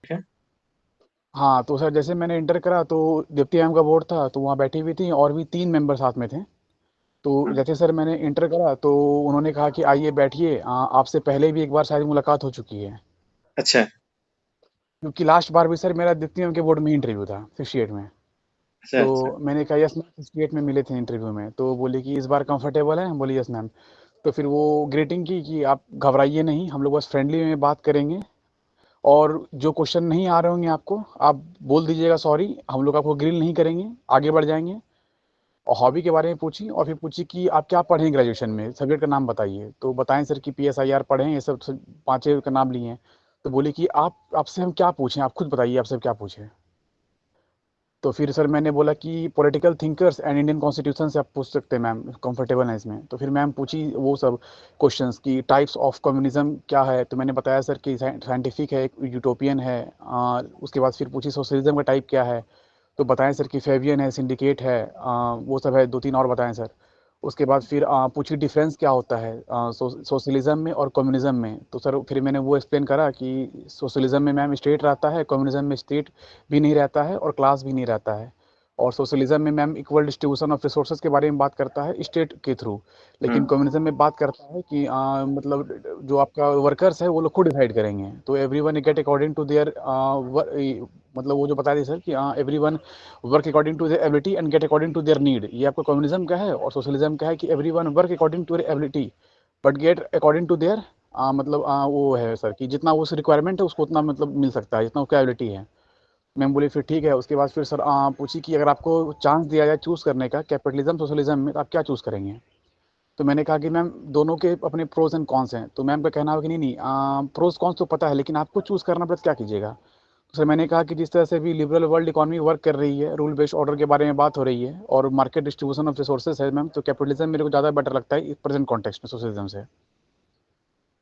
है। हाँ, तो सर जैसे मैंने इंटर करा तो दीप्ति मैम का बोर्ड था, तो वहाँ बैठी हुई थी और भी 3 मेंबर साथ में थे। तो हाँ, जैसे सर मैंने इंटर करा तो उन्होंने कहा कि आइए बैठिए, आपसे पहले भी एक बार शायद मुलाकात हो चुकी है। अच्छा, क्योंकि लास्ट बार भी सर मेरा दीप्ति मैम के बोर्ड में ही इंटरव्यू था 68 में। अच्छा, तो अच्छा। मैंने कहा यस मैम, 68 में मिले थे इंटरव्यू में। तो बोले कि इस बार कंफर्टेबल है? हम बोले यस मैम। तो फिर वो ग्रीटिंग की कि आप घबराइए नहीं, हम लोग बस फ्रेंडली में बात करेंगे, और जो क्वेश्चन नहीं आ रहे होंगे आपको, आप बोल दीजिएगा सॉरी, हम लोग आपको ग्रिल नहीं करेंगे, आगे बढ़ जाएंगे। और हॉबी के बारे में पूछी, और फिर पूछी कि आप क्या पढ़े हैं ग्रेजुएशन में, सब्जेक्ट का नाम बताइए। तो बताएं सर कि PSIR पढ़े हैं, ये सब पाँचों का नाम लिए हैं। तो बोली कि आप, आपसे हम क्या पूछें, आप खुद बताइए आपसे क्या पूछें। तो फिर सर मैंने बोला कि political thinkers and Indian constitution से आप पूछ सकते हैं मैम, कंफर्टेबल है इसमें। तो फिर मैम पूछी वो सब क्वेश्चंस की टाइप्स ऑफ कम्युनिज्म क्या है। तो मैंने बताया सर कि साइंटिफिक है, एक यूटोपियन है। उसके बाद फिर पूछी सोशलिज्म का टाइप क्या है। तो बताएं सर कि फेबियन है, सिंडिकेट है, वो सब है, 2-3 और बताएं सर। उसके बाद फिर पूछी डिफरेंस क्या होता है सोशलिज्म में और कम्युनिज्म में। तो सर फिर मैंने वो एक्सप्लेन करा कि सोशलिज्म में मैम स्टेट रहता है, कम्युनिज्म में स्टेट भी नहीं रहता है और क्लास भी नहीं रहता है। और सोशलिज्म में ma'am equal distribution of resources के बारे में बात करता है स्टेट के थ्रू। लेकिन हुँ, कम्युनिज्म में बात करता है कि मतलब जो आपका वर्कर्स है वो लोग खुद डिसाइड करेंगे, तो everyone get according to their, मतलब वो जो बता दी सर कि everyone work according to their ability and get according to their need. ये आपका कम्युनिज्म का है। और सोशलिज्म का है कि everyone work according to their ability but get according to their, मतलब वो है सर कि जितना उस रिक्वायरमेंट है उसको उतना मतलब मिल सकता है, जितना उसका एबिलिटी है। मैम बोली फिर ठीक है। उसके बाद फिर सर पूछी कि अगर आपको चांस दिया जाए चूज़ करने का कैपिटलिज्म सोशलिज्म में, तो आप क्या चूज़ करेंगे। तो मैंने कहा कि मैम दोनों के अपने प्रोज एंड कॉन्स हैं। तो मैम का कहना है कि नहीं नहीं, प्रोज कॉन्स तो पता है, लेकिन आपको चूज़ करना पड़े तो क्या कीजिएगा। तो सर मैंने कहा कि जिस तरह से भी लिबरल वर्ल्ड इकोनॉमी वर्क कर रही है, रूल बेस्ड ऑर्डर के बारे में बात हो रही है और मार्केट डिस्ट्रीब्यूशन ऑफ रिसोर्सेज है मैम, तो कैपिटलिज्म मेरे को ज़्यादा बेटर लगता है इस प्रेजेंट कॉन्टेक्स्ट में सोशलिज्म से।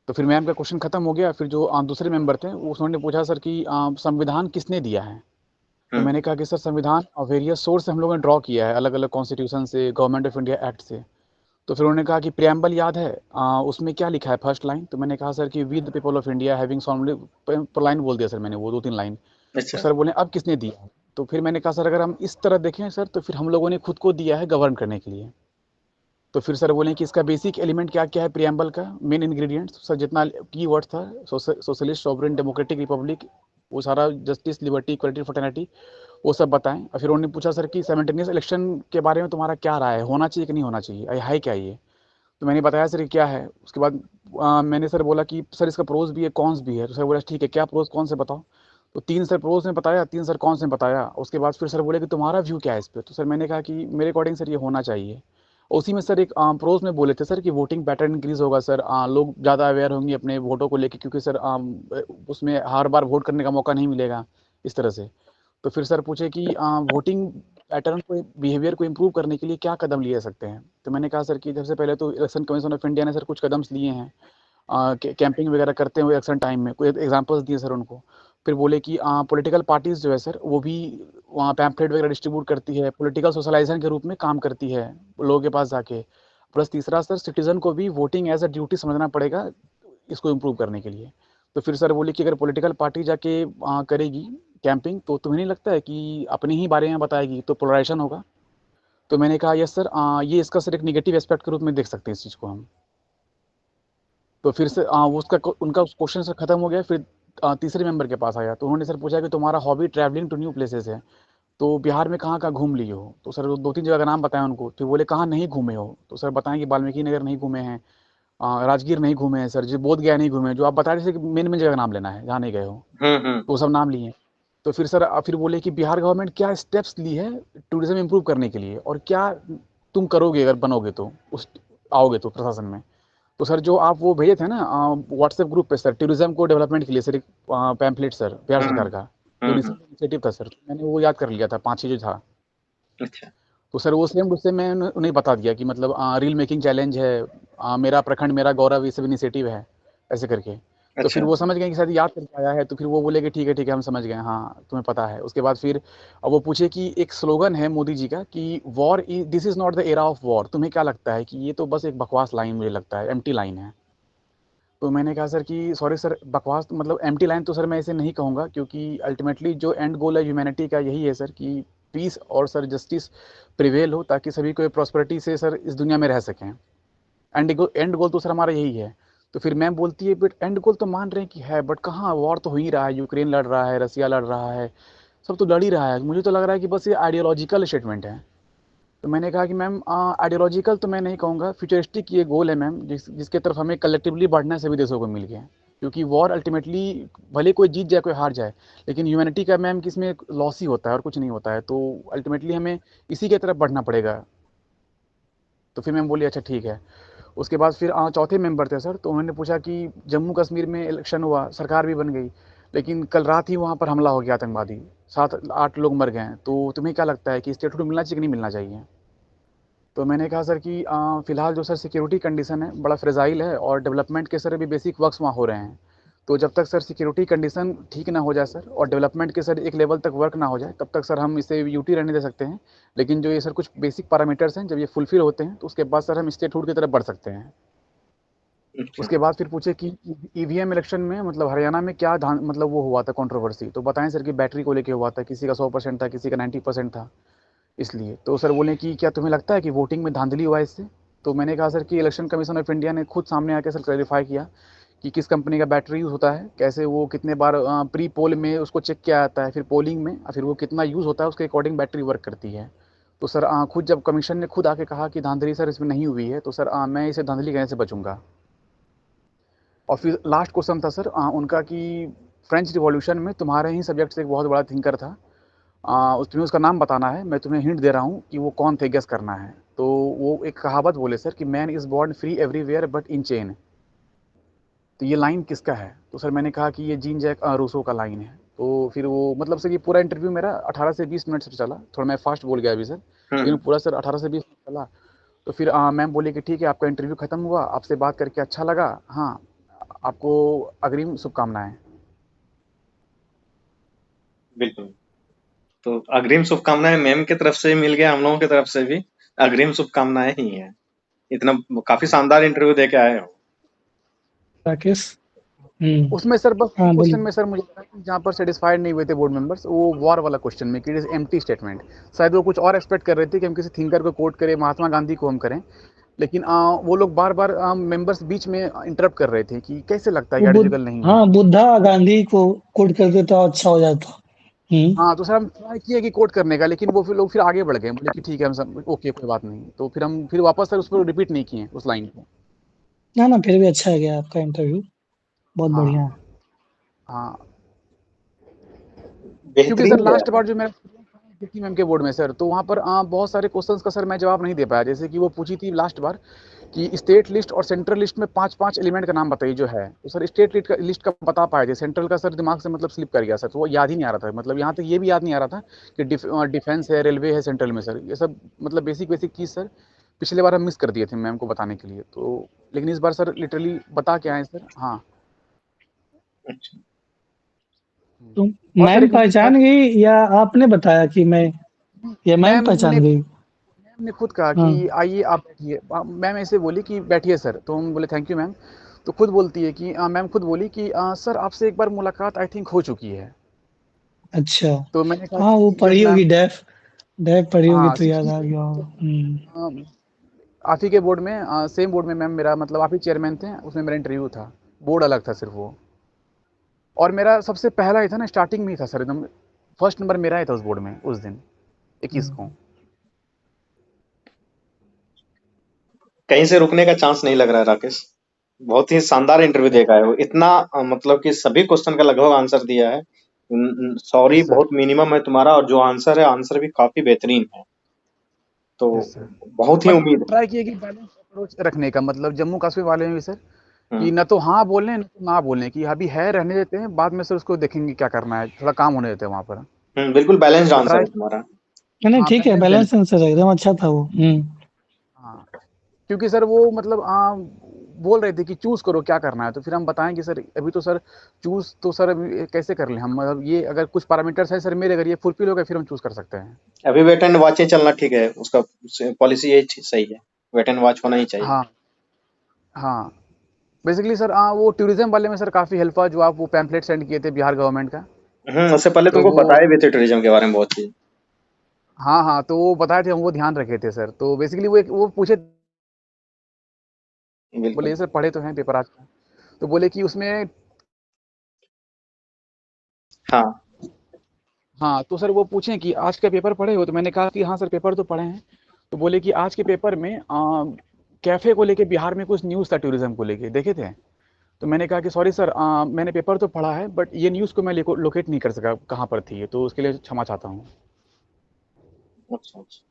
तो फिर मैम का क्वेश्चन खत्म हो गया। फिर जो दूसरे मेंबर थे उन्होंने पूछा सर कि संविधान किसने दिया है। तो हुँ, मैंने कहा कि सर संविधान वेरियस सोर्स से हम लोगों ने ड्रॉ किया है, अलग अलग कॉन्स्टिट्यूशन से, गवर्नमेंट ऑफ इंडिया एक्ट से। तो फिर उन्होंने कहा कि प्रियम्बल याद है, उसमें क्या लिखा है फर्स्ट लाइन। तो मैंने कहा सर कि we the people of India having strongly, line बोल दिया सर मैंने, वो 2-3 लाइन। तो अच्छा। सर बोले अब किसने दिया है। तो फिर मैंने कहा सर अगर हम इस तरह देखें सर, तो फिर हम लोगों ने खुद को दिया है गवर्न करने के लिए। तो फिर सर बोले कि इसका बेसिक एलिमेंट क्या क्या है प्रियम्बल का, मेन इंग्रेडिएंट्स सर जितना की वर्ड था, सोशलिस्ट सॉवरेन डेमोक्रेटिक रिपब्लिक, वो सारा जस्टिस लिबर्टी इक्वलिटी फ्रेटर्निटी, वो सब बताएं। और फिर उन्होंने पूछा सर कि साइमल्टेनियस इलेक्शन के बारे में तुम्हारा क्या राय है, होना चाहिए कि नहीं होना चाहिए, है क्या ये। तो मैंने बताया सर ये क्या है। उसके बाद मैंने सर बोला कि सर इसका प्रोज भी है कॉन्स भी है। तो सर बोला ठीक है, क्या प्रोज कौन से बताओ। तो 3 सर प्रोज ने बताया, 3 सर कौन से बताया। उसके बाद फिर सर बोले कि तुम्हारा व्यू क्या है इस पे। तो सर मैंने कहा कि मेरे अकॉर्डिंग सर ये होना चाहिए। उसी में सर एक प्रोज में बोले थे सर कि वोटिंग पैटर्न इंक्रीज होगा सर, लोग ज़्यादा अवेयर होंगे अपने वोटों को लेकर, क्योंकि सर उसमें हर बार वोट करने का मौका नहीं मिलेगा इस तरह से। तो फिर सर पूछे कि वोटिंग पैटर्न को, बिहेवियर को इम्प्रूव करने के लिए क्या कदम लिए जा सकते हैं। तो मैंने कहा सर कि सबसे पहले तो इलेक्शन कमीशन ऑफ इंडिया ने सर कुछ कदम लिए हैं, कैंपिंग वगैरह करते हुए इलेक्शन टाइम में, कोई एग्जांपल्स दिए सर उनको। फिर बोले कि पॉलिटिकल पार्टीज जो है सर वो भी वहाँ पैम्पलेट वगैरह डिस्ट्रीब्यूट करती है, पॉलिटिकल सोशलाइजेशन के रूप में काम करती है लोगों के पास जाके। प्लस तीसरा सर सिटीजन को भी वोटिंग एज अ ड्यूटी समझना पड़ेगा इसको इम्प्रूव करने के लिए। तो फिर सर बोले कि अगर पॉलिटिकल पार्टी जाके करेगी कैंपिंग, तो तुम्हें नहीं लगता है कि अपने ही बारे में बताएगी तो पोलराइजेशन होगा। तो मैंने कहा यस सर, ये इसका सर एक निगेटिव एस्पेक्ट के रूप में देख सकते हैं इस चीज़ को हम। तो फिर से वो उसका उनका क्वेश्चन से खत्म हो गया। फिर तीसरे मेंबर के पास आया, तो उन्होंने सर पूछा कि तुम्हारा hobby travelling to new places है, तो बिहार में कहाँ कहाँ घूम लिए हो। तो सर 2-3 जगह का नाम बताया उनको। फिर बोले कहाँ नहीं घूमे हो। तो सर बताएं कि वाल्मीकि नगर नहीं घूमे हैं, राजगीर नहीं घूमे हैं सर जी, बोध गया नहीं घूमे हैं। जो आप बता रहे थे कि मेन मेन जगह का नाम लेना है जहाँ नहीं गए हो, हुँ, हुँ। तो वो सब नाम लिए। तो फिर सर फिर बोले कि बिहार गवर्नमेंट क्या स्टेप्स ली है टूरिज्म इम्प्रूव करने के लिए, और क्या तुम करोगे अगर बनोगे तो, उस आओगे तो प्रशासन में। तो सर जो आप वो भेजे थे ना व्हाट्सएप ग्रुप पे सर, टूरिज्म को डेवलपमेंट के लिए सर एक पैम्पलेट सर बिहार हुँ, सरकार का, जो हुँ, हुँ। रिसेंट इनिशिएटिव था सर, तो मैंने वो याद कर लिया था 5-6 जो था। अच्छा, तो सर वो सेम उससे मैं उन्हें बता दिया कि मतलब रील मेकिंग चैलेंज है, मेरा प्रखंड मेरा गौरव, ये सब इनिशिएटिव है ऐसे करके। तो अच्छा, फिर वो अच्छा। समझ गए कि शायद याद करके आया है। तो फिर वो बोले कि ठीक है हम समझ गए, हाँ तुम्हें पता है। उसके बाद फिर वो पूछे कि एक स्लोगन है मोदी जी का कि war, this is not the era of war, तुम्हें क्या लगता है कि ये तो बस एक बकवास लाइन मुझे लगता है, एम्प्टी लाइन है। तो मैंने कहा सर कि सॉरी सर, बकवास मतलब एम्प्टी लाइन तो सर मैं इसे नहीं कहूँगा, क्योंकि अल्टीमेटली जो एंड गोल है ह्यूमैनिटी का यही है सर कि पीस और सर जस्टिस प्रिवेल हो, ताकि सभी को प्रॉस्पेरिटी से सर इस दुनिया में रह सकें। एंड गोल तो सर हमारा यही है। तो फिर मैम बोलती है, बट एंड गोल तो मान रहे हैं कि है, बट कहाँ, वॉर तो हो ही रहा है, यूक्रेन लड़ रहा है, रसिया लड़ रहा है, सब तो लड़ ही रहा है, मुझे तो लग रहा है कि बस ये आइडियोलॉजिकल स्टेटमेंट है। तो मैंने कहा कि मैम आइडियोलॉजिकल तो मैं नहीं कहूँगा, फ्यूचरिस्टिक ये गोल है मैम, जिसके तरफ हमें कलेक्टिवली बढ़ना है सभी देशों को मिल के। क्योंकि वॉर अल्टीमेटली भले कोई जीत जाए कोई हार जाए, लेकिन ह्यूमैनिटी का मैम किसमें लॉस ही होता है और कुछ नहीं होता है, तो अल्टीमेटली हमें इसी की तरफ बढ़ना पड़ेगा। तो फिर मैम बोली अच्छा ठीक है। उसके बाद फिर चौथे मेंबर थे सर, तो उन्होंने पूछा कि जम्मू कश्मीर में इलेक्शन हुआ, सरकार भी बन गई, लेकिन कल रात ही वहाँ पर हमला हो गया आतंकवादी, 7-8 लोग मर गए, तो तुम्हें क्या लगता है कि स्टेटहुड मिलना चाहिए कि नहीं मिलना चाहिए? तो मैंने कहा सर कि फ़िलहाल जो सर सिक्योरिटी कंडीशन है बड़ा फ्रेजाइल है, और डेवलपमेंट के सर अभी बेसिक वर्क्स वहाँ हो रहे हैं। तो जब तक सर सिक्योरिटी कंडीशन ठीक ना हो जाए सर, और डेवलपमेंट के सर एक लेवल तक वर्क ना हो जाए, तब तक सर हम इसे यूटी रहने दे सकते हैं। लेकिन जो ये सर कुछ बेसिक पैरामीटर्स हैं, जब ये फुलफिल होते हैं, तो उसके बाद सर हम स्टेटहुड की तरफ बढ़ सकते हैं। अच्छा। उसके बाद फिर पूछे कि ईवीएम इलेक्शन में मतलब हरियाणा में क्या मतलब वो हुआ था कंट्रोवर्सी, तो बताएं सर कि बैटरी को लेके हुआ था, किसी का 100% था, किसी का 90% था, इसलिए। तो सर बोले कि क्या तुम्हें लगता है कि वोटिंग में धांधली हुआ है इससे? तो मैंने कहा सर कि इलेक्शन कमीशन ऑफ इंडिया ने खुद सामने आकर सर क्लैरिफाई किया कि किस कंपनी का बैटरी यूज़ होता है, कैसे वो कितने बार प्री पोल में उसको चेक किया जाता है, फिर पोलिंग में, और फिर वो कितना यूज़ होता है उसके अकॉर्डिंग बैटरी वर्क करती है। तो सर खुद जब कमीशन ने खुद आके कहा कि धांधली सर इसमें नहीं हुई है, तो सर मैं इसे धांधली कहने से बचूंगा। और फिर लास्ट क्वेश्चन था सर उनका कि फ्रेंच रिवॉल्यूशन में तुम्हारे ही सब्जेक्ट से एक बहुत बड़ा थिंकर था, तुम्हें उसका नाम बताना है, मैं तुम्हें हिंट दे रहा हूँ कि वो कौन थे, गेस करना है। तो वो एक कहावत बोले सर कि man is born free everywhere but in chain. तो ये लाइन किसका है? तो सर मैंने कहा कि ये जीन जैक रूसो का लाइन है। तो फिर वो मतलब सर ये पूरा इंटरव्यू मेरा 18 से 20 मिनट से चला, थोड़ा मैं फास्ट बोल गया अभी सर, लेकिन हम्म। पूरा सर 18 से 20 मिनट चला। तो फिर मैम बोली कि ठीक है, आपका इंटरव्यू खत्म हुआ, आपसे बात करके अच्छा लगा, हाँ, आपको अग्रिम शुभकामनाएं। बिल्कुल। तो अग्रिम शुभकामनाएं मैम की तरफ से मिल गया, हम लोगों की तरफ से भी अग्रिम शुभकामनाएं ही है। इतना काफी हाँ शानदार इंटरव्यू दे के आए हो। राकेश। हम्म। उसमें सर बस हाँ क्वेश्चन बोलिए। में सर मुझे लगा कि जहाँ पर सेटिस्फाइड नहीं हुए थे बोर्ड मेंबर्स, वो वॉर वाला क्वेश्चन में कि इट इज एम्प्टी स्टेटमेंट। शायद वो कुछ और एक्सपेक्ट कर रहे थे कि हम किसी थिंकर को कोट करें, महात्मा गांधी को हम करें, लेकिन वो लोग बार बार मेंबर्स बीच में इंटरप्ट कर रहे थे कि कैसे लगता है वो कि बुद्ध, आर्टिकल नहीं है। हाँ बुद्धा गांधी को कोट करते तो अच्छा हो जाता। हम्म। हाँ, तो सर हम ट्राई किए कि कोट करने का, लेकिन वो फिर लोग फिर आगे बढ़ गए, बोले कि ठीक है हम सब ओके, कोई बात नहीं, तो फिर हम फिर वापस सर उस पर रिपीट नहीं किए उस लाइन को। ना ना, फिर भी अच्छा गया आपका इंटरव्यू, बहुत बढ़िया हाँ है। हाँ। क्योंकि सर बेहतरीन गया लास्ट है। बार जो मैं जेटली मैम के बोर्ड में सर, तो वहाँ पर बहुत सारे क्वेश्चंस का सर मैं जवाब नहीं दे पाया, जैसे कि वो पूछी थी लास्ट बार कि स्टेट लिस्ट और सेंट्रल लिस्ट में 5-5 एलिमेंट का नाम बताइए जो है, तो सर स्टेट लिस्ट का बता पाए थे, सेंट्रल का सर दिमाग से मतलब स्लिप कर गया सर, तो वो याद ही नहीं आ रहा था, मतलब यहाँ तक ये भी याद नहीं आ रहा था कि डिफेंस है, रेलवे है सेंट्रल में सर, ये सब मतलब बेसिक बेसिक चीज़ सर पिछले बार हम मिस कर दिए थे मैम को बताने के लिए, तो लेकिन इस बार सर लिटरली बता के आए सर। हाँ। अच्छा। तो और सर मैम एक चीज़ था, पहचान गई या आपने बताया कि मैं, या मैम मैम ने पहचान गई? मैम ने खुद कहा हाँ। कि आइए आप बैठिए, मैम ऐसे बोली कि बैठिए सर, तो हम बोले थैंक यू मैम। तो खुद बोलती है कि मैम खुद बोली कि सर आपसे एक बार मुलाकात आई थिंक हो चुकी है। अच्छा। तो मैंने कहा हाँ वो कि यस पढ़ी मैम। होगी, डेफ डेफ पढ़ी होगी हाँ तो याद सीखी आ गया होगा। हम्म। आप ही के बोर्ड में सेम बोर्ड में मैम मेरा मतलब आप ही चेयरमैन थे, उसमें मेरा इंटरव्यू था, बोर्ड अलग था सिर्फ वो। और मेरा सबसे पहला ही था ना, स्टार्टिंग में ही था सर, एकदम फर्स्ट नंबर मेरा ही था उस बोर्ड में उस दिन, 21 को। कहीं से रुकने का चांस नहीं लग रहा है राकेश। बहुत ही शानदार इंटरव्यू दे के आए हो। इतना मतलब कि सभी क्वेश्चन का लगभग आंसर दिया है। Sorry yes sir. बहुत मिनिमम है तुम्हारा, और जो आंसर है आंसर भी काफी बेहतरीन है। तो यस सर। बहुत ही बट उम्मीद है। ट्राई किए कि बैलेंस अप्रोच रखने का, मतलब जम्मू कश्मीर वाले में भी सर कि हम्म। न तो हाँ बोलें न तो ना बोलें, कि अभी है रहने देते हैं, बाद में सर उसको देखेंगे क्या करना है, थोड़ा काम होने देते हैं वहाँ पर। बिल्कुल बैलेंस्ड तो आंसर ट्राई, है तुम्हारा। नहीं नहीं, हाँ ठीक है, बैलेंस देने। बैलेंस आंसर है, एकदम अच्छा था वो। हम्म। हाँ, क्योंकि सर वो मतलब बोल रहे थे कि चूज करो क्या करना है, तो फिर हम बताएं कि सर अभी तो सर चूज तो सर अभी कैसे कर लें हम, मतलब ये अगर कुछ पैरामीटर्स है सर मेरे, अगर ये फुलफिल हो गए फिर हम चूज कर सकते हैं। अभी वेट एंड वॉच ही चलना ठीक है, उसका पॉलिसी यही सही है। वेट एंड वॉच होना ही चाहिए। हाँ हाँ। बेसिकली सर वो टूरिज्म वाले में सर काफ़ी हेल्प हुआ, जो आप वो पैम्फलेट सेंड किए थे बिहार गवर्नमेंट का। उससे पहले तो तुमको वो बताए भी थे टूरिज्म के बारे में बहुत चीज। हाँ हाँ, तो वो बताए थे, हम वो ध्यान रखे थे सर। तो बेसिकली वो पूछे, बोले बिल्कुल। ये सर पढ़े तो हैं पेपर आज का, तो बोले कि उसमें, हाँ। हाँ तो सर वो पूछे कि आज का पेपर पढ़े हो, तो मैंने कहा कि हाँ सर पेपर तो पढ़े हैं। तो बोले कि आज के पेपर में कैफे को लेके बिहार में कुछ न्यूज़ था, टूरिज्म को लेके देखे थे। तो मैंने कहा कि सॉरी सर, मैंने पेपर तो पढ़ा है, बट ये न्यूज़ को मैं लोकेट नहीं कर सका कहाँ पर थी ये, तो उसके लिए क्षमा चाहता हूँ। अच्छा अच्छा।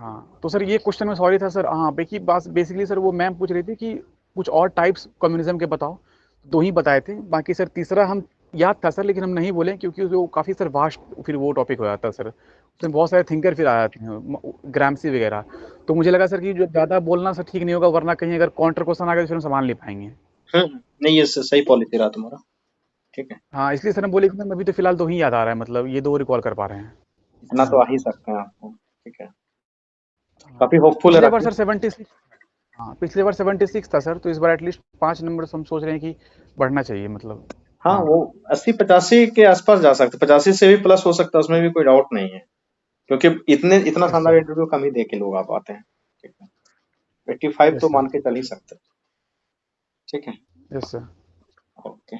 हाँ तो सर ये क्वेश्चन में सॉरी था सर। हाँ बेसिकली सर वो मैम पूछ रही थी कि कुछ और टाइप्स कम्युनिज्म के बताओ, दो ही बताए थे। बाकी सर तीसरा हम याद था सर, लेकिन हम नहीं बोले क्योंकि वो काफ़ी सर वास्ट फिर वो टॉपिक हो जाता है सर। उसमें बहुत सारे थिंकर फिर आ जाते हैं, ग्रामसी वगैरह। तो मुझे लगा सर कि जो ज़्यादा बोलना सर ठीक नहीं होगा, वरना कहीं अगर काउंटर क्वेश्चन आ गया तो फिर हम संभाल नहीं पाएंगे। नहीं, ये सही पॉलिसी रहा तुम्हारा। ठीक है। हाँ इसलिए सर हम बोले कि मैम अभी तो फिलहाल दो ही याद आ रहा है, मतलब ये दो रिकॉल कर पा रहे हैं। इतना तो आ ही सकते हैं आपको। ठीक है। हाँ, काफी होपफुल है पिछले बार राकेश। सर 76। हाँ पिछले बार 76 था सर, तो इस बार एटलीस्ट 5 नंबर हम सोच रहे हैं कि बढ़ना चाहिए मतलब। हाँ, हाँ वो 80-85 के आसपास जा सकते, 85 से भी प्लस हो सकता है, उसमें भी कोई डाउट नहीं है। क्योंकि इतना यस शानदार सर। इंटरव्यू कम ही दे के लोग आ पाते हैं। ठीक है। 85 तो यस सर। मान के चल ही सकते हैं। ठीक है। Yes sir. ओके।